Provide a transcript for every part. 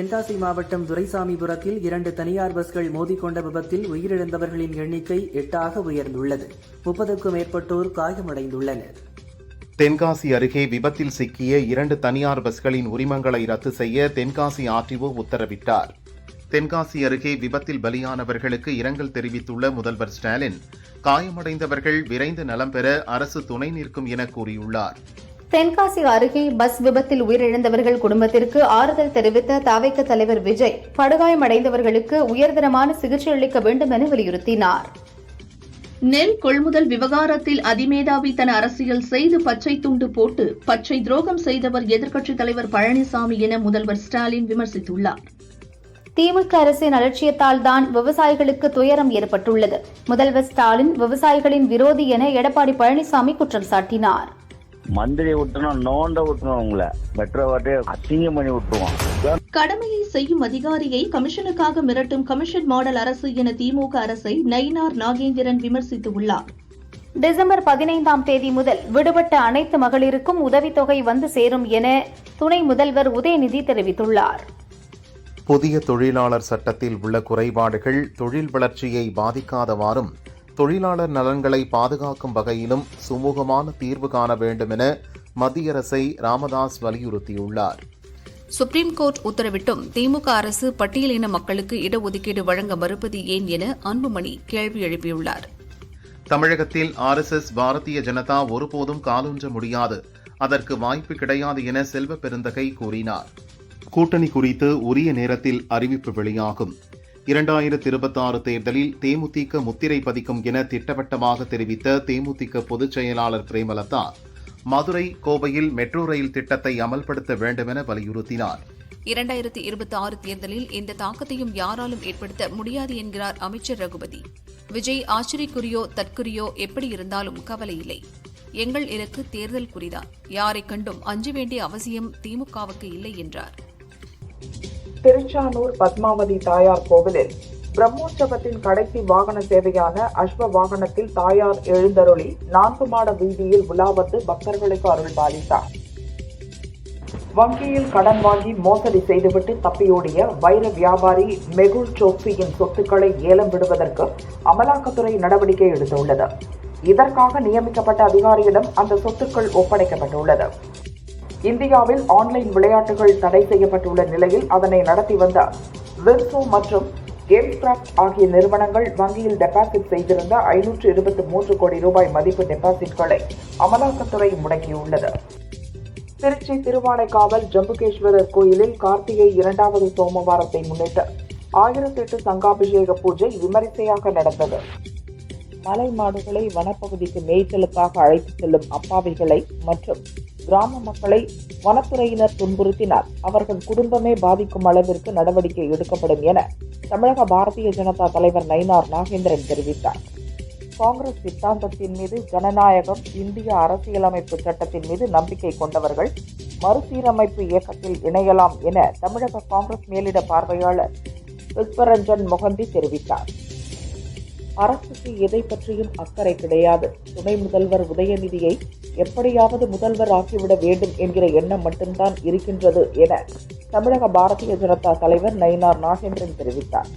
தென்காசி மாவட்டம் துரைசாமிபுரத்தில் 2 தனியார் பஸ்கள் மோதிக்கொண்ட விபத்தில் உயிரிழந்தவர்களின் எண்ணிக்கை 8ஆக உயர்ந்துள்ளது. 30க்கும் மேற்பட்டோர் காயமடைந்துள்ளனர். தென்காசி அருகே விபத்தில் சிக்கிய 2 தனியார் பஸ்களின் உரிமங்களை ரத்து செய்ய தென்காசி ஆர்டிஓ உத்தரவிட்டார். தென்காசி அருகே விபத்தில் பலியானவர்களுக்கு இரங்கல் தெரிவித்துள்ள முதல்வர் ஸ்டாலின், காயமடைந்தவர்கள் விரைந்து நலம் பெற அரசு துணை நிற்கும் என கூறியுள்ளார். தென்காசி அருகே பஸ் விபத்தில் உயிரிழந்தவர்கள் குடும்பத்திற்கு ஆறுதல் தெரிவித்த தவிக தலைவர் விஜய், படுகாயமடைந்தவர்களுக்கு உயர்தரமான சிகிச்சை அளிக்க வேண்டும் என வலியுறுத்தினார். நெல் கொள்முதல் விவகாரத்தில் அதிமேதாவித்தன அரசியல் செய்து பச்சை துண்டு போட்டு பச்சை துரோகம் செய்தவர் எதிர்க்கட்சித் தலைவர் பழனிசாமி என முதல்வர் ஸ்டாலின் விமர்சித்துள்ளார். திமுக அரசின் அலட்சியத்தால் தான் விவசாயிகளுக்கு துயரம் ஏற்பட்டுள்ளது. முதல்வர் ஸ்டாலின் விவசாயிகளின் விரோதி என எடப்பாடி பழனிசாமி குற்றம் சாட்டினார். மந்திரி விட்டுறோம், நோண்ட விட்டுருவோம், உங்களை மெட்ரோ வாட்டே அசிங்கம் பண்ணி விட்டுருவோம். கடமையை செய்யும் அதிகாரியை கமிஷனுக்காக மிரட்டும் கமிஷன் மாடல் அரசு என திமுக அரசை நயினார் நாகேந்திரன் விமர்சித்துள்ளார். டிசம்பர் 15ஆம் தேதி முதல் விடுபட்ட அனைத்து மகளிருக்கும் உதவித்தொகை வந்து சேரும் என துணை முதல்வர் உதயநிதி தெரிவித்துள்ளார். புதிய தொழிலாளர் சட்டத்தில் உள்ள குறைபாடுகள் தொழில் வளர்ச்சியை பாதிக்காதவாறும் தொழிலாளர் நலன்களை பாதுகாக்கும் வகையிலும் சுமூகமான தீர்வு காண வேண்டும் என மத்திய அரசை ராமதாஸ் வலியுறுத்தியுள்ளார். சுப்ரீம் கோர்ட் உத்தரவிட்டும் திமுக அரசு பட்டியலின மக்களுக்கு இடஒதுக்கீடு வழங்க மறுப்பது ஏன் என அன்புமணி கேள்வி எழுப்பியுள்ளார். தமிழகத்தில் RSS பாரதிய ஜனதா ஒருபோதும் காலூன்ற முடியாது, அதற்கு வாய்ப்பு கிடையாது என செல்வ பெருந்தகை கூறினார். கூட்டணி குறித்து உரிய நேரத்தில் அறிவிப்பு வெளியாகும். 2026 தேர்தலில் தேமுதிக முத்திரை பதிக்கும் என திட்டவட்டமாக தெரிவித்த தேமுதிக பொதுச் செயலாளர் பிரேமலதா, மதுரை, கோவையில் மெட்ரோ ரயில் திட்டத்தை அமல்படுத்த வேண்டும் என வலியுறுத்தினார். 2026 தேர்தலில் எந்த தாக்கத்தையும் யாராலும் ஏற்படுத்த முடியாது என்கிறார் அமைச்சர் ரகுபதி. விஜய் ஆச்சரியக்குரியோ தற்குறியோ எப்படி இருந்தாலும் கவலை இல்லை. எங்கள் இலக்கு தேர்தல் குறிதான். யாரை கண்டும் அஞ்ச வேண்டிய அவசியம் திமுகவுக்கு இல்லை என்றார். திருச்சானூர் பத்மாவதி தாயார் கோவிலில் பிரம்மோற்சவத்தின் கடைசி வாகன சேவையான அஸ்வ வாகனத்தில் தாயார் எழுந்தருளி 4 மாட வீதியில் உலா வந்து பக்தர்களுக்கு அருள் பாலித்தார். வங்கியில் கடன் வாங்கி மோசடி செய்துவிட்டு தப்பியோடிய வைர வியாபாரி மெகுல் சோக்சியின் சொத்துக்களை ஏலம் விடுவதற்கு அமலாக்கத்துறை நடவடிக்கை எடுத்துள்ளது. இதற்காக நியமிக்கப்பட்ட அதிகாரியிடம் அந்த சொத்துக்கள் ஒப்படைக்கப்பட்டுள்ளது. இந்தியாவில் ஆன்லைன் விளையாட்டுகள் தடை செய்யப்பட்டுள்ள நிலையில் அதனை நடத்தி வந்த விர்சோ மற்றும் கேம்ஸ்கிராப்ட் ஆகிய நிறுவனங்கள் வங்கியில் டெபாசிட் செய்திருந்த 523 கோடி ரூபாய் மதிப்பு டெபாசிட்களை அமலாக்கத்துறை முடக்கியுள்ளது. திருச்சி திருவானைக்காவல் ஜம்புகேஸ்வரர் கோயிலில் கார்த்திகை 2வது சோமவாரத்தை முன்னிட்டு 1008 சங்காபிஷேக பூஜை விமரிசையாக நடந்தது. மலை மாடுகளை வனப்பகுதிக்கு மேய்ச்சலுக்காக அழைத்து செல்லும் அப்பாவிகளை மற்றும் கிராம மக்களை வனத்துறையினர் துன்புறுத்தினால் அவர்கள் குடும்பமே பாதிக்கும் அளவிற்கு நடவடிக்கை எடுக்கப்படும் என தமிழக பாரதிய ஜனதா தலைவர் நயினார் நாகேந்திரன் தெரிவித்தார். காங்கிரஸ் சித்தாந்தத்தின் மீது, ஜனநாயகம், இந்திய அரசியலமைப்பு சட்டத்தின் மீது நம்பிக்கை கொண்டவர்கள் மறுசீரமைப்பு இயக்கத்தில் இணையலாம் என தமிழக காங்கிரஸ் மேலிட பார்வையாளர் விஸ்வரஞ்சன் மொஹந்தி தெரிவித்தார். அரசுக்கு எதை பற்றியும் அக்கறை கிடையாது. துணை முதல்வர் உதயநிதியை எப்படியாவது முதல்வர் ஆக்கிவிட வேண்டும் என்கிற எண்ணம் மட்டும்தான் இருக்கின்றது என தமிழக பாரதிய ஜனதா தலைவர் நயினார் நாகேந்திரன் தெரிவித்தார்.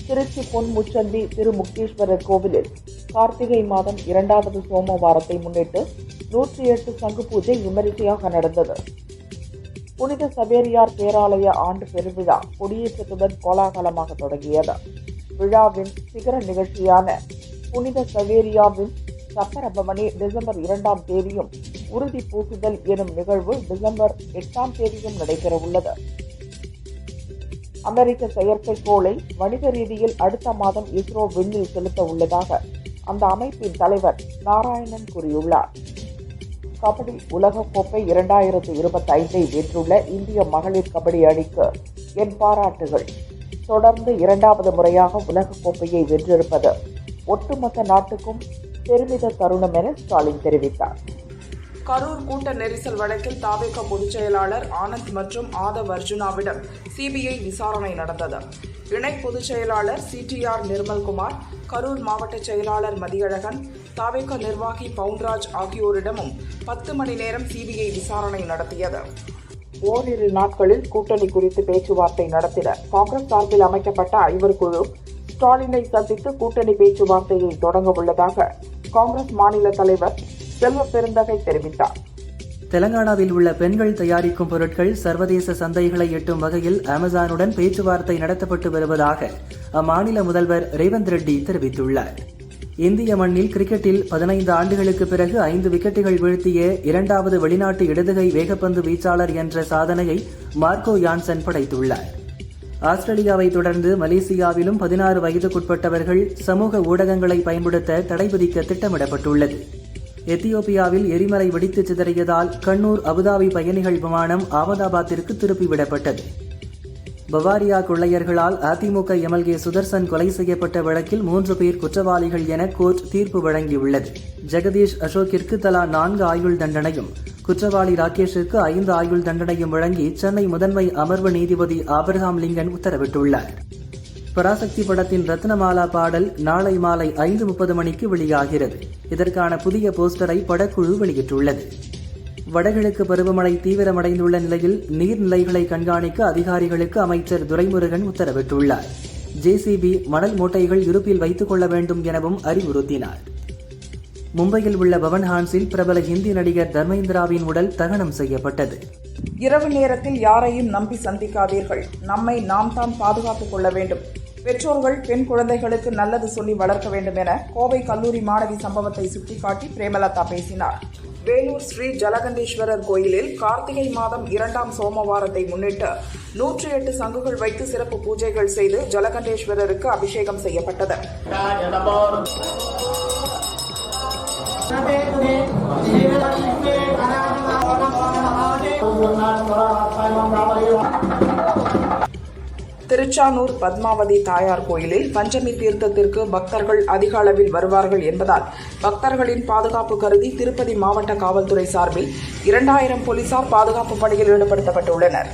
திருச்சி பொன்முச்சந்தி திருமுக்தீஸ்வரர் கோவிலில் கார்த்திகை மாதம் 2வது சோமவாரத்தை முன்னிட்டு 108 சங்கு பூஜை விமரிசையாக நடந்தது. புனித சவேரியார் பேராலய ஆண்டு பெருவிழா கொடியேற்றத்துடன் கோலாகலமாக தொடங்கியது. விழாவின் சிகர நிகழ்ச்சியான புனித சவேரியாவின் சப்பரபவனி டிசம்பர் 2ஆம் தேதியும் உறுதி பூசுதல் எனும் நிகழ்வு டிசம்பர் 8ஆம் தேதியும் நடைபெறவுள்ளது. அமெரிக்க செயற்கைக்கோளை வணிக ரீதியில் அடுத்த மாதம் இஸ்ரோ விண்ணில் செலுத்த உள்ளதாக அந்த அமைப்பின் தலைவர் நாராயணன் கூறியுள்ளார். கபடி உலகக்கோப்பை 2025 வென்றுள்ள இந்திய மகளிர் கபடி அணிக்கு என் பாராட்டுகள். தொடர்ந்து 2வது முறையாக உலகக்கோப்பையை வென்றிருப்பது ஒட்டுமொத்த நாட்டுக்கும் பெருமித தருணம் என ஸ்டாலின் தெரிவித்தார். கரூர் கூட்ட நெரிசல் வழக்கில் தவிக பொதுச் செயலாளர் ஆனந்த் மற்றும் ஆதவ் அர்ஜுனாவிடம் சிபிஐ விசாரணை நடந்தது. இணை பொதுச் செயலாளர் CTR நிர்மல்குமார், கரூர் மாவட்ட செயலாளர் மதியழகன், தவிக நிர்வாகி பவுன்ராஜ் ஆகியோரிடமும் 10 மணி நேரம் சிபிஐ விசாரணை நடத்தியது. ஓரிரு நாட்களில் கூட்டணி குறித்து பேச்சுவார்த்தை நடத்திட காங்கிரஸ் சார்பில் அமைக்கப்பட்ட 5 குழு ஸ்டாலினை சந்தித்து கூட்டணி பேச்சுவார்த்தையை தொடங்க உள்ளதாக காங்கிரஸ் மாநில தலைவர் செல்வ பெருந்தகை தெரிவித்தார். தெலங்கானாவில் உள்ள பெண்கள் தயாரிக்கும் பொருட்கள் சர்வதேச சந்தைகளை எட்டும் வகையில் அமேசானுடன் பேச்சுவார்த்தை நடத்தப்பட்டு வருவதாக அம்மாநில முதல்வர் ரேவந்த் ரெட்டி தெரிவித்துள்ளார். இந்திய மண்ணில் கிரிக்கெட்டில் 15 ஆண்டுகளுக்கு பிறகு 5 விக்கெட்டுகள் வீழ்த்திய 2வது வெளிநாட்டு இடதுகை வேகப்பந்து வீச்சாளர் என்ற சாதனையை மார்க்கோ யான்சன் படைத்துள்ளார். ஆஸ்திரேலியாவை தொடர்ந்து மலேசியாவிலும் 16 வயதுக்குட்பட்டவர்கள் சமூக ஊடகங்களை பயன்படுத்த தடை விதிக்க திட்டமிடப்பட்டுள்ளது. எத்தியோப்பியாவில் எரிமலை வெடித்து சிதறியதால் கண்ணூர் அபுதாபி பயணிகள் விமானம் அகமதாபாத்திற்கு திருப்பிவிடப்பட்டது. பவாரியா கொள்ளையர்களால் அதிமுக எம்எல்ஏ சுதர்சன் கொலை செய்யப்பட்ட வழக்கில் 3 பேர் குற்றவாளிகள் என கோர்ட் தீர்ப்பு வழங்கியுள்ளது. ஜெகதீஷ் அசோக்கிற்கு தலா 4 ஆயுள் தண்டனையும் குற்றவாளி ராகேஷிற்கு 5 ஆயுள் தண்டனையும் வழங்கி சென்னை முதன்மை அமர்வு நீதிபதி ஆபிரகாம் லிங்கன் உத்தரவிட்டுள்ளார். பராசக்தி படத்தின் ரத்னமாலா பாடல் நாளை மாலை 5:30 மணிக்கு வெளியாகிறது. இதற்கான புதிய போஸ்டரை படக்குழு வெளியிட்டுள்ளது. வடகிழக்கு பருவமழை தீவிரமடைந்துள்ள நிலையில் நீர்நிலைகளை கண்காணிக்க அதிகாரிகளுக்கு அமைச்சர் துரைமுருகன் உத்தரவிட்டுள்ளார். ஜேசிபி மணல் மூட்டைகள் இருப்பில் வைத்துக் கொள்ள வேண்டும் எனவும் அறிவுறுத்தினார். மும்பையில் உள்ள பவன் ஹான்ஸில் பிரபல ஹிந்தி நடிகர் தர்மேந்திராவின் உடல் தகனம் செய்யப்பட்டது. இரவு நேரத்தில் யாரையும் நம்பி சந்திக்காதீர்கள். நம்மை நாம் தான் பாதுகாத்துக் கொள்ள வேண்டும். பெற்றோர்கள் பெண் குழந்தைகளுக்கு நல்லது சொல்லி வளர்க்க வேண்டும் என கோவை கல்லூரி மாணவி சம்பவத்தை சுட்டிக்காட்டி பிரேமலதா பேசினார். வேலூர் ஸ்ரீ ஜலகண்டேஸ்வரர் கோயிலில் கார்த்திகை மாதம் 2ஆம் சோமவாரத்தை முன்னிட்டு 108 சங்குகள் வைத்து சிறப்பு பூஜைகள் செய்து ஜலகண்டேஸ்வரருக்கு அபிஷேகம் செய்யப்பட்டது. திருச்சானூர் பத்மாவதி தாயார் கோயிலில் பஞ்சமி தீர்த்தத்திற்கு பக்தர்கள் அதிக அளவில் வருவார்கள் என்பதால் பக்தர்களின் பாதுகாப்பு கருதி திருப்பதி மாவட்ட காவல்துறை சார்பில் 2000 போலீசார் பாதுகாப்பு பணியில் ஈடுபடுத்தப்பட்டுள்ளனர்.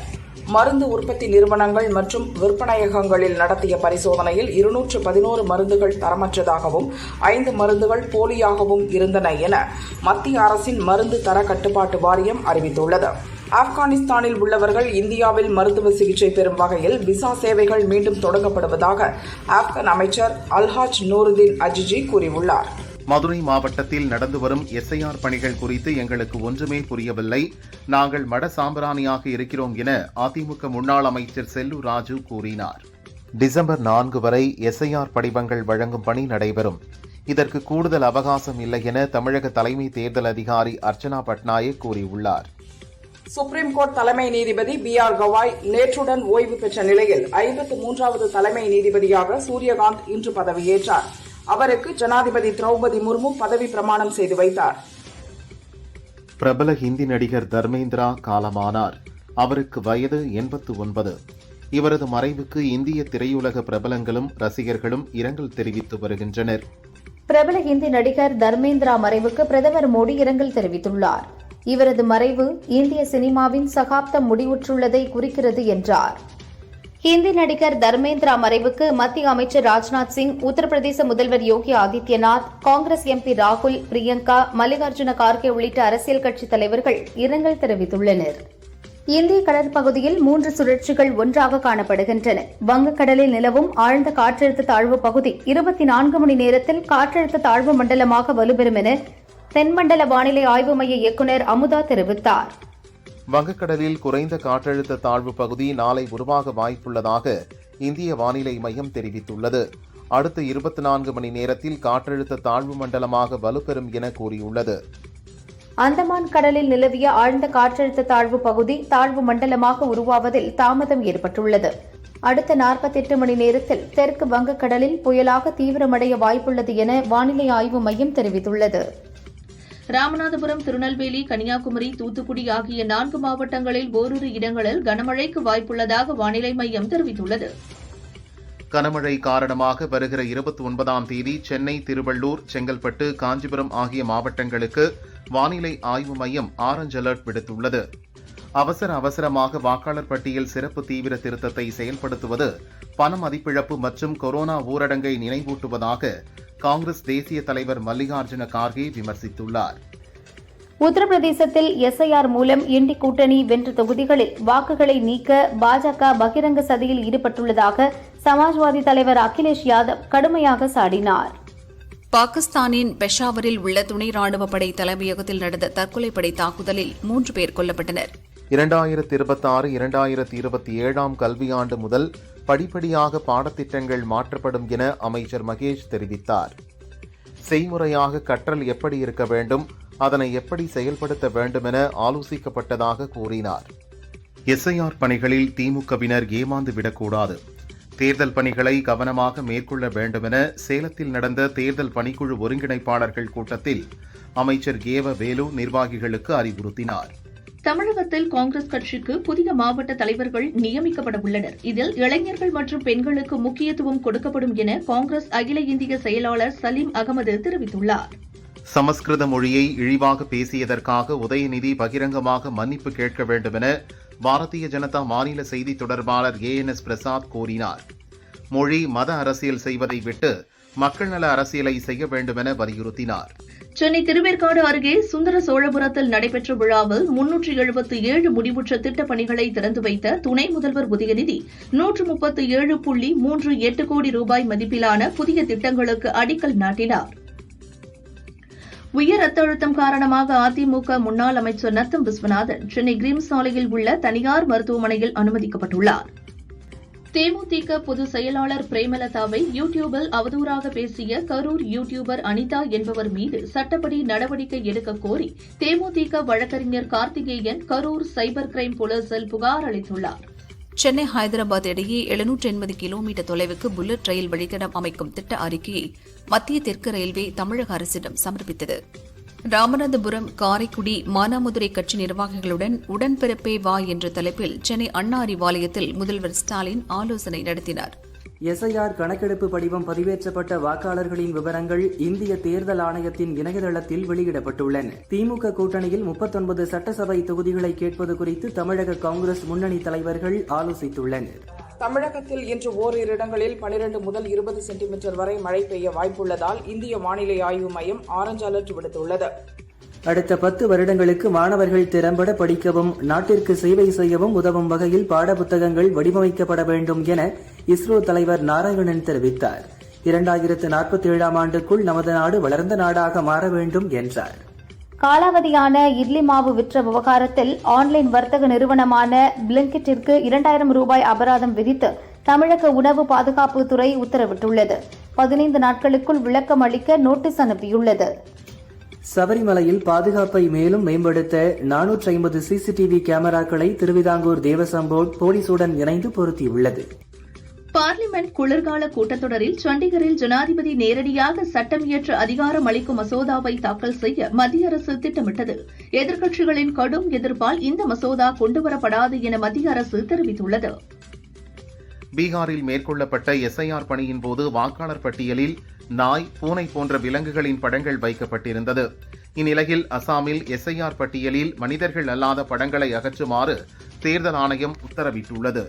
மருந்து உற்பத்தி நிறுவனங்கள் மற்றும் விற்பனையகங்களில் நடத்திய பரிசோதனையில் 211 மருந்துகள் தரமற்றதாகவும் 5 மருந்துகள் போலியாகவும் இருந்தன என மத்திய அரசின் மருந்து தர கட்டுப்பாட்டு வாரியம் அறிவித்துள்ளது. ஆப்கானிஸ்தானில் உள்ளவர்கள் இந்தியாவில் மருத்துவ சிகிச்சை பெறும் வகையில் விசா சேவைகள் மீண்டும் தொடங்கப்படுவதாக ஆப்கான் அமைச்சர் அல்ஹாஜ் நூருதீன் அஜிஜி கூறியுள்ளார். மதுரை மாவட்டத்தில் நடந்து வரும் எஸ்ஐஆர் பணிகள் குறித்து எங்களுக்கு ஒன்றுமே புரியவில்லை. நாங்கள் மட சாம்பிராணியாக இருக்கிறோம் என அதிமுக முன்னாள் அமைச்சர் செல்லூர் ராஜு கூறினார். டிசம்பர் 4 வரை எஸ்ஐஆர் படிவங்கள் வழங்கும் பணி நடைபெறும். இதற்கு கூடுதல் அவகாசம் இல்லை என தமிழக தலைமை தேர்தல் அதிகாரி அர்ச்சனா பட்நாயக் கூறியுள்ளார். சுப்ரீம் கோர்ட் தலைமை நீதிபதி BR கவாய் நேற்றுடன் ஓய்வு பெற்ற நிலையில் 53வது தலைமை நீதிபதியாக சூரியகாந்த் இன்று பதவியேற்றார். அவருக்கு ஜனாதிபதி திரௌபதி முர்மு பதவி பிரமாணம் செய்து வைத்தார். பிரபல ஹிந்தி நடிகர் தர்மேந்திரா காலமானார். அவருக்கு வயது 89. இவரது மறைவுக்கு இந்திய திரையுலக பிரபலங்களும் ரசிகர்களும் இரங்கல் தெரிவித்து வருகின்றனர். பிரபல ஹிந்தி நடிகர் தர்மேந்திரா மறைவுக்கு பிரதமர் மோடி இரங்கல் தெரிவித்துள்ளார். இவரது மறைவு இந்திய சினிமாவின் சகாப்தம் முடிவுற்றுள்ளதை குறிக்கிறது என்றார். ஹிந்தி நடிகர் தர்மேந்திரா மறைவுக்கு மத்திய அமைச்சர் ராஜ்நாத் சிங், உத்தரப்பிரதேச முதல்வர் யோகி ஆதித்யநாத், காங்கிரஸ் MP ராகுல், பிரியங்கா, மல்லிகார்ஜுன கார்கே உள்ளிட்ட அரசியல் கட்சித் தலைவர்கள் இரங்கல் தெரிவித்துள்ளனர். இந்திய கடற்பகுதியில் 3 சுழற்சிகள் ஒன்றாக காணப்படுகின்றன. வங்கக்கடலில் நிலவும் ஆழ்ந்த காற்றழுத்த தாழ்வு பகுதி 24 மணி நேரத்தில் காற்றழுத்த தாழ்வு மண்டலமாக வலுப்பெறும் என தென்மண்டல வானிலை ஆய்வு மைய இயக்குநர் அமுதா தெரிவித்தார். வங்கக்கடலில் குறைந்த காற்றழுத்த தாழ்வு பகுதி நாளை உருவாக வாய்ப்புள்ளதாக இந்திய வானிலை மையம் தெரிவித்துள்ளது. அடுத்த 24 மணி நேரத்தில் காற்றழுத்த தாழ்வு மண்டலமாக வலுப்பெறும் என கூறியுள்ளது. அந்தமான் கடலில் நிலவிய ஆழ்ந்த காற்றழுத்த தாழ்வு பகுதி தாழ்வு மண்டலமாக உருவாவதில் தாமதம் ஏற்பட்டுள்ளது. அடுத்த 48 மணி நேரத்தில் தெற்கு வங்கக்கடலில் புயலாக தீவிரமடைய வாய்ப்புள்ளது என வானிலை ஆய்வு மையம் தெரிவித்துள்ளது. ராமநாதபுரம், திருநெல்வேலி, கன்னியாகுமரி, தூத்துக்குடி ஆகிய 4 மாவட்டங்களில் ஓரிரு இடங்களில் கனமழைக்கு வாய்ப்புள்ளதாக வானிலை மையம் தெரிவித்துள்ளது. கனமழை காரணமாக வருகிற 29ஆம் தேதி சென்னை, திருவள்ளூர், செங்கல்பட்டு, காஞ்சிபுரம் ஆகிய மாவட்டங்களுக்கு வானிலை ஆய்வு மையம் ஆரஞ்ச் அலர்ட் விடுத்துள்ளது. அவசரமாக வாக்காளர் பட்டியல் சிறப்பு தீவிர திருத்தத்தை செயல்படுத்துவது பண மதிப்பிழப்பு மற்றும் கொரோனா ஊரடங்கை நினைவூட்டுவதாக காங்கிரஸ் தேசிய தலைவர் மல்லிகார்ஜுன கார்கே விமர்சித்துள்ளார். உத்தரப்பிரதேசத்தில் எஸ்ஐஆர் மூலம் இண்டி கூட்டணி வென்ற தொகுதிகளில் வாக்குகளை நீக்க பாஜக பகிரங்க சதியில் ஈடுபட்டுள்ளதாக சமாஜ்வாதி தலைவர் அகிலேஷ் யாதவ் கடுமையாக சாடினார். பாகிஸ்தானின் பெஷாவரில் உள்ள துணை ராணுவ படை தலைமையகத்தில் நடந்த தற்கொலைப்படை தாக்குதலில் 3 பேர் கொல்லப்பட்டனர். 2026-2027 கல்வியாண்டு முதல் படிப்படியாக பாடத்திட்டங்கள் மாற்றப்படும் என அமைச்சர் மகேஷ் தெரிவித்தார். செய்முறையாக கற்றல் எப்படி இருக்க வேண்டும், அதனை எப்படி செயல்படுத்த வேண்டும் என ஆலோசிக்கப்பட்டதாக கூறினார். எஸ்ஐஆர் பணிகளில் திமுகவினர் ஏமாந்து விடக்கூடாது. தேர்தல் பணிகளை கவனமாக மேற்கொள்ள வேண்டும் என சேலத்தில் நடந்த தேர்தல் பணிக்குழு ஒருங்கிணைப்பாளர்கள் கூட்டத்தில் அமைச்சர் ஏவ வேலு நிர்வாகிகளுக்கு அறிவுறுத்தினார். தமிழகத்தில் காங்கிரஸ் கட்சிக்கு புதிய மாவட்ட தலைவர்கள் நியமிக்கப்பட உள்ளனர். இதில் இளைஞர்கள் மற்றும் பெண்களுக்கு முக்கியத்துவம் கொடுக்கப்படும் என காங்கிரஸ் அகில இந்திய செயலாளர் சலீம் அகமது தெரிவித்துள்ளார். சமஸ்கிருத மொழியை இழிவாக பேசியதற்காக உதயநிதி பகிரங்கமாக மன்னிப்பு கேட்க வேண்டும் என பாரதிய ஜனதா மாநில செய்தி தொடர்பாளர் ANS பிரசாத் கூறினார். மொழி மத அரசியல் செய்வதை விட்டு மக்கள் நல அரசியலை செய்ய வேண்டும் என வலியுறுத்தினார். சென்னை திருவேற்காடு அருகே சுந்தர சோழபுரத்தில் நடைபெற்ற விழாவில் 377 முடிவுற்ற திட்டப் பணிகளை திறந்து வைத்த துணை முதல்வர் உதயநிதி 137.38 கோடி ரூபாய் மதிப்பிலான புதிய திட்டங்களுக்கு அடிக்கல் நாட்டினார். உயர் ரத்த அழுத்தம் காரணமாக அதிமுக முன்னாள் அமைச்சர் நத்தம் விஸ்வநாதன் சென்னை கிரீம் சாலையில் உள்ள தனியார் மருத்துவமனையில் அனுமதிக்கப்பட்டுள்ளார். தேமுதிக பொதுச் செயலாளர் பிரேமலதாவை யூடியூபில் அவதூறாக பேசிய கரூர் யூடியூபர் அனிதா என்பவர் மீது சட்டப்படி நடவடிக்கை எடுக்க கோரி தேமுதிக வழக்கறிஞர் கார்த்திகேயன் கரூர் சைபர் கிரைம் போலீசில் புகார் அளித்துள்ளார். சென்னை ஹைதராபாத் இடையே 780 கிலோமீட்டர் தொலைவுக்கு புல்லட் ரயில் வழித்தடம் அமைக்கும் திட்ட அறிக்கையை மத்திய தெற்கு ரயில்வே தமிழக அரசிடம் சமர்ப்பித்தது. ராமநாதபுரம், காரைக்குடி, மானாமதுரை கட்சி நிர்வாகிகளுடன் உடன்பிறப்பே வா என்ற தலைப்பில் சென்னை அண்ணா அறிவாலயத்தில் முதல்வர் ஸ்டாலின் ஆலோசனை நடத்தினார். எஸ்ஐஆர் கணக்கெடுப்பு படிவம் பதிவேற்றப்பட்ட வாக்காளர்களின் விவரங்கள் இந்திய தேர்தல் ஆணையத்தின் இணையதளத்தில் வெளியிடப்பட்டுள்ளன. திமுக கூட்டணியில் 39 சட்டசபை தொகுதிகளை கேட்பது குறித்து தமிழக காங்கிரஸ் முன்னணி தலைவர்கள் ஆலோசித்துள்ளனர். தமிழகத்தில் இன்று ஓரிரு இடங்களில் 12 முதல் 20 சென்டிமீட்டர் வரை மழை பெய்ய வாய்ப்புள்ளதால் இந்திய வானிலை ஆய்வு மையம் ஆரஞ்ச் அலர்ட் விடுத்துள்ளது. அடுத்த 10 வருடங்களுக்கு மாணவர்கள் திறம்பட படிக்கவும் நாட்டிற்கு சேவை செய்யவும் உதவும் வகையில் பாடப்புத்தகங்கள் வடிவமைக்கப்பட வேண்டும் என இஸ்ரோ தலைவர் நாராயணன் தெரிவித்தார். 2047 ஆண்டுக்குள் நமது நாடு வளர்ந்த நாடாக மாற வேண்டும் என்றார். காலாவதியான இட்லி மாவு விற்ற விவகாரத்தில் ஆன்லைன் வர்த்தக நிறுவனமான பிளிங்கிட்டிற்கு 2000 ரூபாய் அபராதம் விதித்து தமிழக உணவு பாதுகாப்புத்துறை உத்தரவிட்டுள்ளது. 15 நாட்களுக்குள் விளக்கம் அளிக்க நோட்டீஸ் அனுப்பியுள்ளது. சபரிமலையில் பாதுகாப்பை மேலும் மேம்படுத்த 450 சிசிடிவி கேமராக்களை திருவிதாங்கூர் தேவசம் போர்டு போலீசுடன் இணைந்து பொருத்தியுள்ளது. பார்லிமென்ட் குளிர்கால கூட்டத்தொடரில் சண்டிகரில் ஜனாதிபதி நேரடியாக சட்டமியற்ற அதிகாரம் அளிக்கும் மசோதாவை தாக்கல் செய்ய மத்திய அரசு திட்டமிட்டது. எதிர்க்கட்சிகளின் கடும் எதிர்ப்பால் இந்த மசோதா கொண்டுவரப்படாது என மத்திய அரசு தெரிவித்துள்ளது. பீகாரில் மேற்கொள்ளப்பட்ட எஸ்ஐஆர் பணியின் போது வாக்காளர் பட்டியலில் நாய், பூனை போன்ற விலங்குகளின் படங்கள் வைக்கப்பட்டிருந்தது. இந்நிலையில் அசாமில் எஸ்ஐஆர் பட்டியலில் மனிதர்கள் அல்லாத படங்களை அகற்றுமாறு தேர்தல் ஆணையம் உத்தரவிட்டுள்ளது.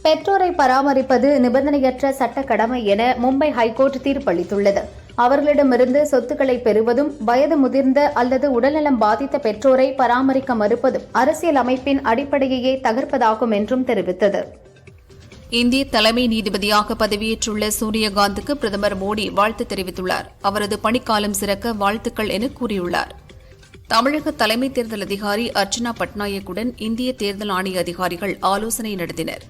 பெற்றோரை பராமரிப்பது நிபந்தனையற்ற சட்ட கடமை என மும்பை ஹைகோர்ட் தீர்ப்பளித்துள்ளது. அவர்களிடமிருந்து சொத்துக்களை பெறுவதும் வயது முதிர்ந்த அல்லது உடல்நலம் பாதித்த பெற்றோரை பராமரிக்க மறுப்பதும் அரசியல் அமைப்பின் அடிப்படையையே தகர்ப்பதாகும் என்றும் தெரிவித்தது. இந்திய தலைமை நீதிபதியாக பதவியேற்றுள்ள சூரியகாந்துக்கு பிரதமர் மோடி வாழ்த்து தெரிவித்துள்ளார். அவரது பணிக்காலம் சிறக்க வாழ்த்துக்கள் என கூறியுள்ளார். தமிழக தலைமை தேர்தல் அதிகாரி அர்ச்சனா பட்நாயக்குடன் இந்திய தேர்தல் ஆணைய அதிகாரிகள் ஆலோசனை நடத்தினர்.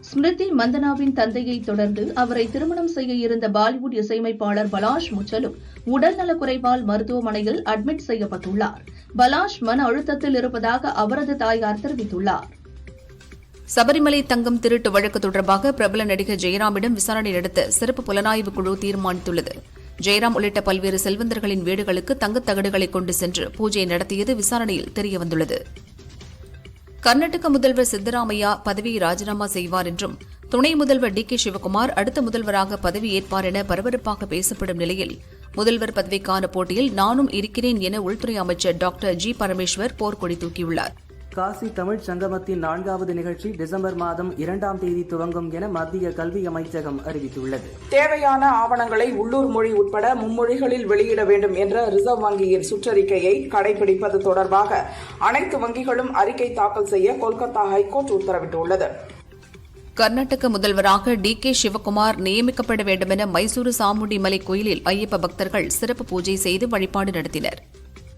ஸ்மிருதி மந்தனாவின் தந்தையை தொடர்ந்து அவரை திருமணம் செய்ய இருந்த பாலிவுட் இசையமைப்பாளர் பலாஷ் முச்சலும் உடல்நலக் குறைவால் மருத்துவமனையில் அட்மிட் செய்யப்பட்டுள்ளார். பலாஷ் மன அழுத்தத்தில் இருப்பதாக அவரது தாயார் தெரிவித்துள்ளார். சபரிமலை தங்கம் திருட்டு வழக்கு தொடர்பாக பிரபல நடிகர் ஜெயராமிடம் விசாரணை நடத்த சிறப்பு புலனாய்வு குழு தீர்மானித்துள்ளது. ஜெயராம் உள்ளிட்ட பல்வேறு செல்வந்தர்களின் வீடுகளுக்கு தங்கத் தகடுகளை கொண்டு சென்று பூஜை நடத்தியது விசாரணையில் தெரியவந்துள்ளது. கர்நாடக முதல்வர் சித்தராமையா பதவியை ராஜினாமா செய்வார் என்றும் துணை முதல்வர் DK சிவகுமார் அடுத்த முதல்வராக பதவியேற்பார் என பரபரப்பாக பேசப்படும் நிலையில் முதல்வர் பதவிக்கான போட்டியில் நானும் இருக்கிறேன் என உள்துறை அமைச்சர் டாக்டர் G. பரமேஸ்வர் போர்க்கொடி தூக்கியுள்ளார். காசி தமிழ்ச் சங்கமத்தின் 4வது நிகழ்ச்சி டிசம்பர் மாதம் 2ஆம் தேதி துவங்கும் என மத்திய கல்வி அமைச்சகம் அறிவித்துள்ளது. தேவையான ஆவணங்களை உள்ளூர் மொழி உட்பட மும்மொழிகளில் வெளியிட வேண்டும் என்ற ரிசர்வ் வங்கியின் சுற்றறிக்கையை கடைபிடிப்பது தொடர்பாக அனைத்து வங்கிகளும் அறிக்கை தாக்கல் செய்ய கொல்கத்தா ஹைகோர்ட் உத்தரவிட்டுள்ளது. கர்நாடக முதல்வராக டி.கே. சிவக்குமார் நியமிக்கப்பட வேண்டுமென மைசூரு சாமுண்டி மலை கோயிலில் ஐயப்ப பக்தர்கள் சிறப்பு பூஜை செய்து வழிபாடு நடத்தினர்.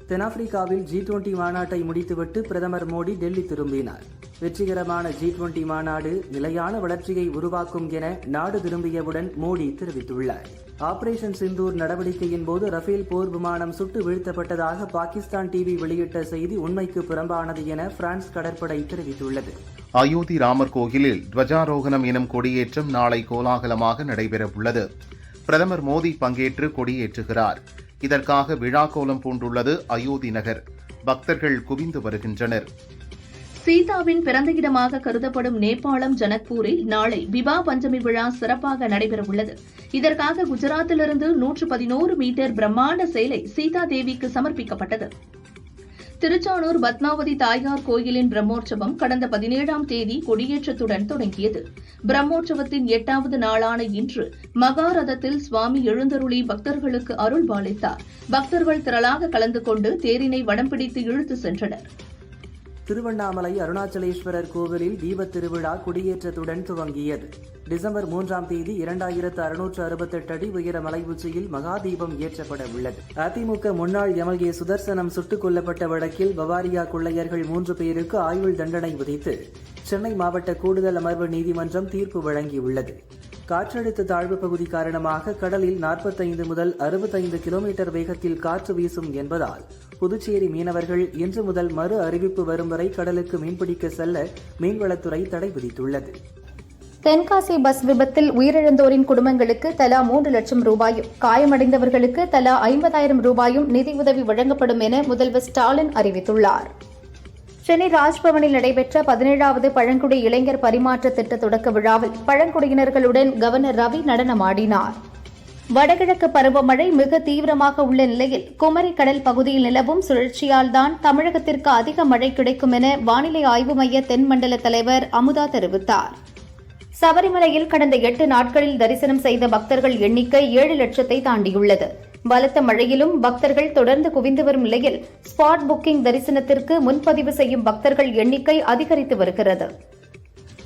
தென்னாப்பிரிக்காவில் G20 மாநாட்டை முடித்துவிட்டு பிரதமர் மோடி டெல்லி திரும்பினார். வெற்றிகரமான G20 மாநாடு நிலையான வளர்ச்சியை உருவாக்கும் என நாடு திரும்பியவுடன் மோடி தெரிவித்துள்ளார். ஆபரேஷன் சிந்தூர் நடவடிக்கையின் போது ரஃபேல் போர் விமானம் சுட்டு வீழ்த்தப்பட்டதாக பாகிஸ்தான் டிவி வெளியிட்ட செய்தி உண்மைக்கு புறம்பானது என பிரான்ஸ் கடற்படை தெரிவித்துள்ளது. அயோத்தி ராமர் கோயிலில் துவஜாரோகணம் எனும் கொடியேற்றம் நாளை கோலாகலமாக நடைபெறவுள்ளது. பிரதமர் மோடி பங்கேற்று கொடியேற்றுகிறார். இதற்காக விழாக்கோலம் பூண்டுள்ளது அயோத்தி நகர். பக்தர்கள் குவிந்து வருகின்றனர். சீதாவின் பிறந்த இடமாக கருதப்படும் நேபாளம் ஜனக்பூரில் நாளை விவா பஞ்சமி விழா சிறப்பாக நடைபெறவுள்ளது. இதற்காக குஜராத்திலிருந்து 111 மீட்டர் பிரம்மாண்ட சேலை சீதா தேவிக்கு சமர்ப்பிக்கப்பட்டது. திருச்சானூர் பத்மாவதி தாயார் கோயிலின் பிரம்மோற்சவம் கடந்த 17ஆம் தேதி கொடியேற்றத்துடன் தொடங்கியது. பிரம்மோற்சவத்தின் 8வது நாளான இன்று மகாரதத்தில் சுவாமி எழுந்தருளி பக்தர்களுக்கு அருள் பாலித்தார். பக்தர்கள் திரளாக கலந்து கொண்டு தேரினை வடம் பிடித்து இழுத்து சென்றனர். திருவண்ணாமலை அருணாச்சலேஸ்வரர் கோவிலில் தீபத் திருவிழா கொடியேற்றத்துடன் துவங்கியது. டிசம்பர் 3ஆம் தேதி 2668 அடி உயர மலை உச்சியில் மகா தீபம் ஏற்றப்பட உள்ளது. அதிமுக முன்னாள் எம்எல்ஏ சுதர்சனம் சுட்டுக் கொல்லப்பட்ட வழக்கில் பவாரியா கொள்ளையர்கள் 3 பேருக்கு ஆயுள் தண்டனை விதித்து சென்னை மாவட்ட கூடுதல் அமர்வு நீதிமன்றம் தீர்ப்பு வழங்கியுள்ளது. காற்றழுத்த தாழ்வு பகுதி காரணமாக கடலில் 45 முதல் 65 கிலோமீட்டர் வேகத்தில் காற்று வீசும் என்பதால் புதுச்சேரி மீனவர்கள் இன்று முதல் மறு அறிவிப்பு வரும் வரை கடலுக்கு மீன்பிடிக்க செல்ல மீன்வளத்துறை தடை விதித்துள்ளது. தென்காசி பஸ் விபத்தில் உயிரிழந்தோரின் குடும்பங்களுக்கு தலா 3 லட்சம் ரூபாயும் காயமடைந்தவர்களுக்கு தலா 50,000 ரூபாயும் நிதியுதவி வழங்கப்படும் என முதல்வர் ஸ்டாலின் அறிவித்துள்ளார். சென்னை ராஜ்பவனில் நடைபெற்ற 17வது பழங்குடி இளைஞர் பரிமாற்ற திட்ட தொடக்க விழாவில் பழங்குடியினர்களுடன் கவர்னர் ரவி நடனமாடினார். வடகிழக்கு பருவமழை மிக தீவிரமாக உள்ள நிலையில் குமரி கடல் பகுதியில் நிலவும் சுழற்சியால் தான் தமிழகத்திற்கு அதிக மழை கிடைக்கும் என வானிலை ஆய்வு மைய தென்மண்டல தலைவர் அமுதா தெரிவித்தார். சபரிமலையில் கடந்த 8 நாட்களில் தரிசனம் செய்த பக்தர்கள் எண்ணிக்கை 7 லட்சத்தை தாண்டியுள்ளது. பலத்த மழையிலும் பக்தர்கள் தொடர்ந்து குவிந்து வரும் நிலையில் ஸ்பாட் புக்கிங் தரிசனத்திற்கு முன்பதிவு செய்யும் பக்தர்கள் எண்ணிக்கை அதிகரித்து வருகிறது.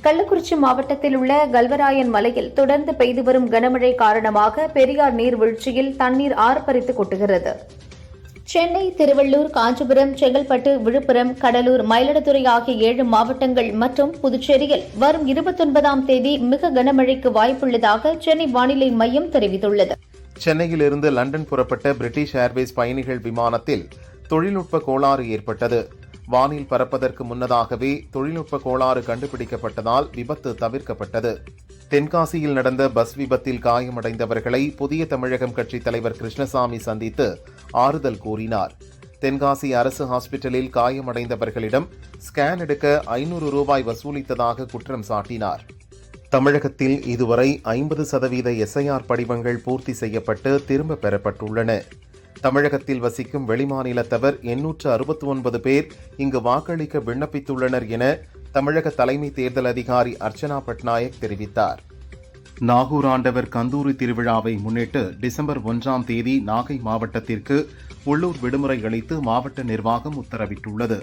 கள்ளக்குறிச்சி மாவட்டத்தில் உள்ள கல்வராயன் மலையில் தொடர்ந்து பெய்து வரும் கனமழை காரணமாக பெரியார் நீர்வீழ்ச்சியில் தண்ணீர் ஆர்ப்பரித்து கொட்டுகிறது. சென்னை, திருவள்ளூர், காஞ்சிபுரம், செங்கல்பட்டு, விழுப்புரம், கடலூர், மயிலாடுதுறை ஆகிய 7 மாவட்டங்கள் மற்றும் புதுச்சேரியில் வரும் 29ஆம் தேதி மிக கனமழைக்கு வாய்ப்புள்ளதாக சென்னை வானிலை மையம் தெரிவித்துள்ளது. சென்னையிலிருந்து லண்டன் புறப்பட்ட பிரிட்டிஷ் ஏர்வேஸ் பயணிகள் விமானத்தில் தொழில்நுட்ப கோளாறு ஏற்பட்டது. வானில் பறப்பதற்கு முன்னதாகவே தொழில்நுட்ப கோளாறு கண்டுபிடிக்கப்பட்டதால் விபத்து தவிர்க்கப்பட்டது. தென்காசியில் நடந்த பஸ் விபத்தில் காயமடைந்தவர்களை புதிய தமிழகம் கட்சித் தலைவர் கிருஷ்ணசாமி சந்தித்து ஆறுதல் கூறினார். தென்காசி அரசு ஹாஸ்பிட்டலில் காயமடைந்தவர்களிடம் ஸ்கேன் எடுக்க 500 ரூபாய் வசூலித்ததாக குற்றம் சாட்டினார். தமிழகத்தில் இதுவரை 50% SIR படிவங்கள் பூர்த்தி செய்யப்பட்டு திரும்ப பெறப்பட்டுள்ளன. தமிழகத்தில் வசிக்கும் வெளிமாநிலத்தவர் 869 பேர் இங்கு வாக்களிக்க விண்ணப்பித்துள்ளனர் என தமிழக தலைமை தேர்தல் அதிகாரி அர்ச்சனா பட்நாயக் தெரிவித்தார். நாகூர் ஆண்டவர் கந்தூரி திருவிழாவை முன்னிட்டு டிசம்பர் 1ஆம் தேதி நாகை மாவட்டத்திற்கு உள்ளூர் விடுமுறை அளித்து மாவட்ட நிர்வாகம் உத்தரவிட்டுள்ளது.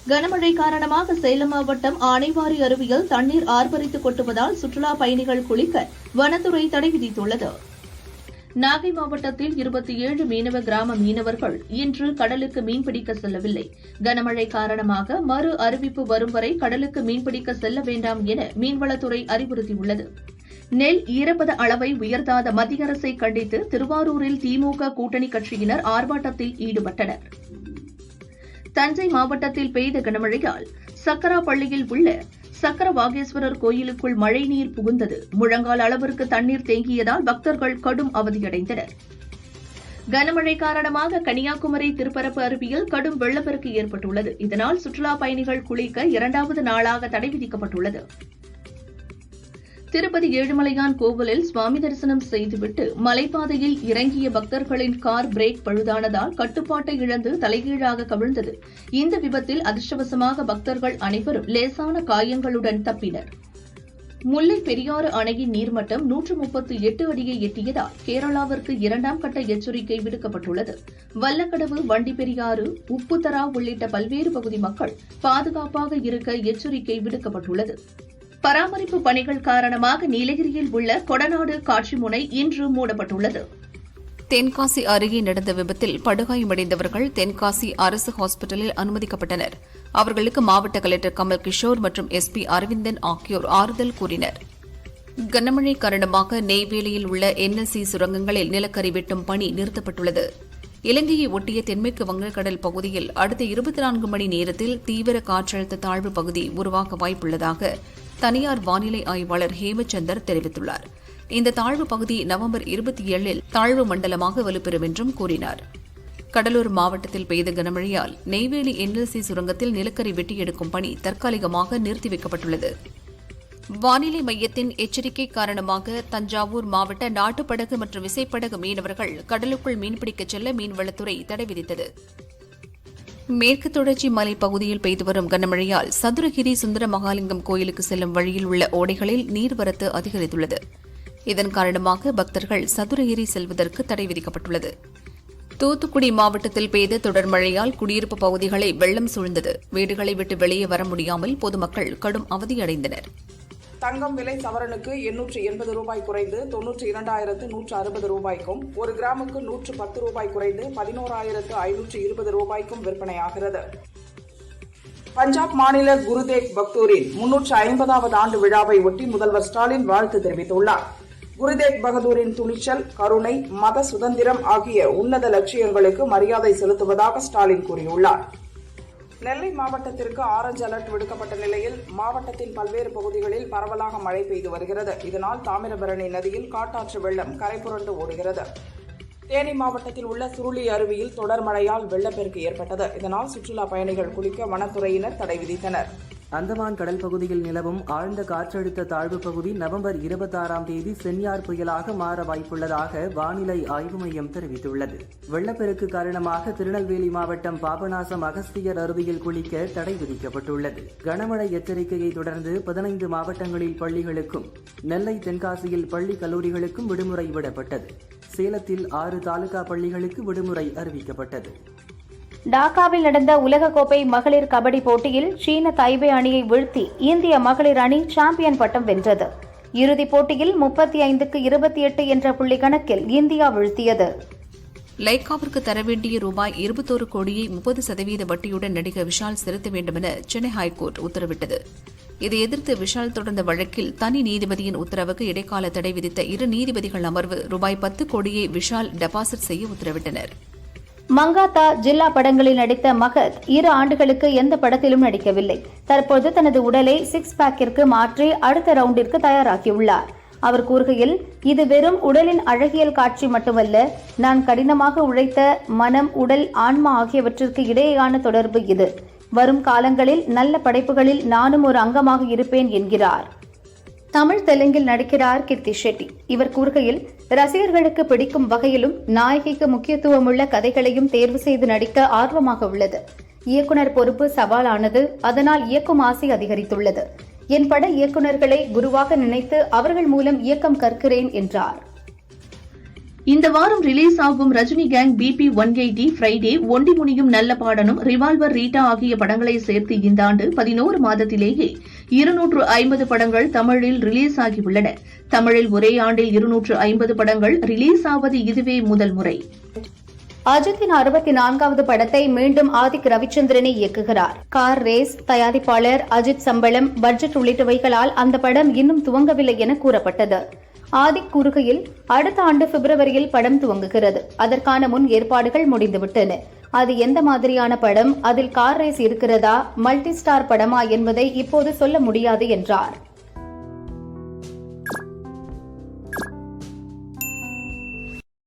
கனமழை காரணமாக சேலம் மாவட்டம் ஆனைவாரி அருவியில் தண்ணீர் ஆர்ப்பரித்து கொட்டுவதால் சுற்றுலா பயணிகள் குளிக்க வனத்துறை தடை விதித்துள்ளது. நாகை மாவட்டத்தில் 27 மீனவ கிராம மீனவர்கள் இன்று கடலுக்கு மீன்பிடிக்க செல்லவில்லை. கனமழை காரணமாக மறு அறிவிப்பு வரும் வரை கடலுக்கு மீன்பிடிக்க செல்ல வேண்டாம் என மீன்வளத்துறை அறிவுறுத்தியுள்ளது. நெல் ஈரப்பத அளவை உயர்த்தாத மத்திய அரசை கண்டித்து திருவாரூரில் திமுக கூட்டணி கட்சியினர் ஆர்ப்பாட்டத்தில் ஈடுபட்டனர். தஞ்சை மாவட்டத்தில் பெய்த கனமழையால் சக்கராப்பள்ளியில் உள்ள சக்கர வாகேஸ்வரர் கோயிலுக்குள் மழைநீர் புகுந்தது. முழங்கால் அளவிற்கு தண்ணீர் தேங்கியதால் பக்தர்கள் கடும் அவதியடைந்தனர். கனமழை காரணமாக கன்னியாகுமரி திருப்பரப்பு அருவியில் கடும் வெள்ளப்பெருக்கு ஏற்பட்டுள்ளது. இதனால் சுற்றுலாப் பயணிகள் குளிக்க 2வது நாளாக தடை விதிக்கப்பட்டுள்ளது. திருப்பதி ஏழுமலையான் கோவிலில் சுவாமி தரிசனம் செய்துவிட்டு மலைப்பாதையில் இறங்கிய பக்தர்களின் கார் பிரேக் பழுதானதால் கட்டுப்பாட்டை இழந்து தலைகீழாக கவிழ்ந்தது. இந்த விபத்தில் அதிர்ஷ்டவசமாக பக்தர்கள் அனைவரும் லேசான காயங்களுடன் தப்பினர். முல்லை பெரியாறு அணையின் நீர்மட்டம் 138 அடியை எட்டியதால் கேரளாவிற்கு 2ஆம் கட்ட எச்சரிக்கை விடுக்கப்பட்டுள்ளது. வல்லக்கடவு, வண்டிப்பெரியாறு, உப்புத்தரா உள்ளிட்ட பல்வேறு பகுதி மக்கள் பாதுகாப்பாக இருக்க எச்சரிக்கை விடுக்கப்பட்டுள்ளது. பராமரிப்பு பணிகள் காரணமாக நீலகிரியில் உள்ள கொடநாடு காட்சி முனை இன்று மூடப்பட்டுள்ளது. தென்காசி அருகே நடந்த விபத்தில் படுகாயமடைந்தவர்கள் தென்காசி அரசு ஹாஸ்பிட்டலில் அனுமதிக்கப்பட்டனர். அவர்களுக்கு மாவட்ட கலெக்டர் கமல் கிஷோர் மற்றும் எஸ்பி அரவிந்தன் ஆகியோர் ஆறுதல் கூறினர். கனமழை காரணமாக நெய்வேலியில் உள்ள என்எல்சி சுரங்கங்களில் நிலக்கரி வெட்டும் பணி நிறுத்தப்பட்டுள்ளது. இலங்கையை ஒட்டிய தென்மேற்கு வங்கக்கடல் பகுதியில் அடுத்த 24 மணி நேரத்தில் தீவிர காற்றழுத்த தாழ்வு பகுதி உருவாக வாய்ப்புள்ளதாக தனியார் வானிலை ஆய்வாளர் ஹேமச்சந்தர் தெரிவித்துள்ளார். இந்த தாழ்வு பகுதி நவம்பர் 27இல் தாழ்வு மண்டலமாக வலுப்பெறும் என்றும் கூறினார். கடலூர் மாவட்டத்தில் பெய்த கனமழையால் நெய்வேலி என்எல்சி சுரங்கத்தில் நிலக்கரி வெட்டி எடுக்கும் பணி தற்காலிகமாக நிறுத்தி வைக்கப்பட்டுள்ளது. வானிலை மையத்தின் எச்சரிக்கை காரணமாக தஞ்சாவூர் மாவட்ட நாட்டுப்படகு மற்றும் விசைப்படகு மீனவர்கள் கடலுக்குள் மீன்பிடிக்கச் செல்ல மீன்வளத்துறை தடை விதித்தது. மேற்கு தொடர்ச்சி மலைப்பகுதியில் பெய்து வரும் கனமழையால் சதுரகிரி சுந்தர மகாலிங்கம் கோயிலுக்கு செல்லும் வழியில் உள்ள ஓடைகளில் நீர்வரத்து அதிகரித்துள்ளது. இதன் காரணமாக பக்தர்கள் சதுரகிரி செல்வதற்கு தடை விதிக்கப்பட்டுள்ளது. தூத்துக்குடி மாவட்டத்தில் பெய்த தொடர் மழையால் குடியிருப்பு பகுதிகளை வெள்ளம் சூழ்ந்தது. வீடுகளை விட்டு வெளியே வர முடியாமல் பொதுமக்கள் கடும் அவதியடைந்தனர். தங்கம் விலை சவரனுக்கு 880 ரூபாய் குறைந்து 92,160 ரூபாய்க்கும், 1 கிராமுக்கு 110 ரூபாய் குறைந்து 11,520 ரூபாய்க்கும் விற்பனையாகிறது. பஞ்சாப் மாநில குருதேக் பக்தூரின் 350வது ஆண்டு விழாவை ஒட்டி முதல்வர் ஸ்டாலின் வாழ்த்து தெரிவித்துள்ளார். குருதேக் பகதூரின் துணிச்சல், கருணை, மத சுதந்திரம் ஆகிய உன்னத லட்சியங்களுக்கு மரியாதை செலுத்துவதாக ஸ்டாலின் கூறியுள்ளார். நெல்லை மாவட்டத்திற்கு ஆரஞ்ச் அலர்ட் விடுக்கப்பட்ட நிலையில் மாவட்டத்தின் பல்வேறு பகுதிகளில் பரவலாக மழை பெய்து வருகிறது. இதனால் தாமிரபரணி நதியில் காட்டாற்று வெள்ளம் கரைபுரண்டு ஓடுகிறது. தேனி மாவட்டத்தில் உள்ள சுருளி அருவியில் தொடர் மழையால் வெள்ளப்பெருக்கு ஏற்பட்டது. இதனால் சுற்றுலா பயணிகள் குளிக்க வனத்துறையினர் தடை விதித்தனர். அந்தமான் கடல் பகுதியில் நிலவும் ஆழ்ந்த காற்றழுத்த தாழ்வு பகுதி நவம்பர் 26ஆம் தேதி சென்யார் புயலாக மாற வாய்ப்புள்ளதாக வானிலை ஆய்வு மையம் தெரிவித்துள்ளது. வெள்ளப்பெருக்கு காரணமாக திருநெல்வேலி மாவட்டம் பாபநாசம் அகஸ்தியர் அருவியில் குளிக்க தடை விதிக்கப்பட்டுள்ளது. கனமழை எச்சரிக்கையை தொடர்ந்து 15 மாவட்டங்களில் பள்ளிகளுக்கும், நெல்லை தென்காசியில் பள்ளி கல்லூரிகளுக்கும் விடுமுறை விடப்பட்டது. சேலத்தில் 6 தாலுகா பள்ளிகளுக்கு விடுமுறை அறிவிக்கப்பட்டது. டாக்காவில் நடந்த உலகக்கோப்பை மகளிர் கபடி போட்டியில் சீன தைபே அணியை வீழ்த்தி இந்திய மகளிர் அணி சாம்பியன் பட்டம் வென்றது. இறுதிப் போட்டியில் 35க்கு 28 என்ற புள்ளி கணக்கில் இந்தியா வீழ்த்தியது. லைக்காவிற்கு தர வேண்டிய ரூபாய் 21 கோடியை 30% வட்டியுடன் நடிகர் விஷால் செலுத்த வேண்டுமென சென்னை ஹைகோர்ட் உத்தரவிட்டது. இதை எதிர்த்து விஷால் தொடர்ந்த வழக்கில் தனி நீதிபதியின் உத்தரவுக்கு இடைக்கால தடை விதித்த 2 நீதிபதிகள் அமர்வு ரூபாய் 10 கோடியை விஷால் டெபாசிட் செய்ய உத்தரவிட்டனர். மங்காத்தா ஜில்லா படங்களில் நடித்த மகத் 2 ஆண்டுகளுக்கு எந்த படத்திலும் நடிக்கவில்லை. தற்போது தனது உடலை 6 பேக்கிற்கு மாற்றி அடுத்த ரவுண்டிற்கு தயாராகியுள்ளார். அவர் கூறுகையில், இது வெறும் உடலின் அழகியல் காட்சி மட்டுமல்ல, நான் கடினமாக உழைத்த மனம், உடல், ஆன்மா ஆகியவற்றிற்கு இடையேயான தொடர்பு இது. வரும் காலங்களில் நல்ல படைப்புகளில் நானும் ஒரு அங்கமாக இருப்பேன் என்கிறார். தமிழ் தெலுங்கில் நடிக்கிறார் கீர்த்தி ஷெட்டி. இவர் கூறுகையில், ரசிகர்களுக்கு பிடிக்கும் வகையிலும் நாயகிக்கு முக்கியத்துவமுள்ள கதைகளையும் தேர்வு செய்து நடிக்க ஆர்வமாக உள்ளது. இயக்குனர் பொறுப்பு சவாலானது, அதனால் இயக்கும் ஆசை அதிகரித்துள்ளது. என் பட இயக்குநர்களை குருவாக நினைத்து அவர்கள் மூலம் இயக்கம் கற்கிறேன் என்றார். இந்த வாரம் ரிலீஸ் ஆகும் ரஜினி கேங், BP 180, ஃப்ரைடே, ஒண்டி முனியும் நல்ல பாடனும், ரிவால்வர், ரீட்டா ஆகிய படங்களை சேர்த்து இந்த ஆண்டு 11 மாதத்திலேயே 250 படங்கள் தமிழில் ரிலீஸ் ஆகியுள்ளன. தமிழில் ஒரே ஆண்டில் 250 படங்கள் ரிலீஸ் ஆவது இதுவே முதல் முறை. அஜித்தின் 64வது படத்தை மீண்டும் ஆதிக் ரவிச்சந்திரனை இயக்குகிறார். கார் ரேஸ், தயாரிப்பாளர் அஜித் சம்பளம், பட்ஜெட் உள்ளிட்டவைகளால் அந்த படம் இன்னும் துவங்கவில்லை என கூறப்பட்டது. ஆதிக் கூறுகையில், அடுத்த ஆண்டு பிப்ரவரியில் படம் துவங்குகிறது. அதற்கான முன் ஏற்பாடுகள் முடிந்துவிட்டன. அது எந்த மாதிரியான படம், அதில் கார் ரேஸ் இருக்கிறதா, மல்டி ஸ்டார் படமா என்பதை இப்போது சொல்ல முடியாது என்றார்.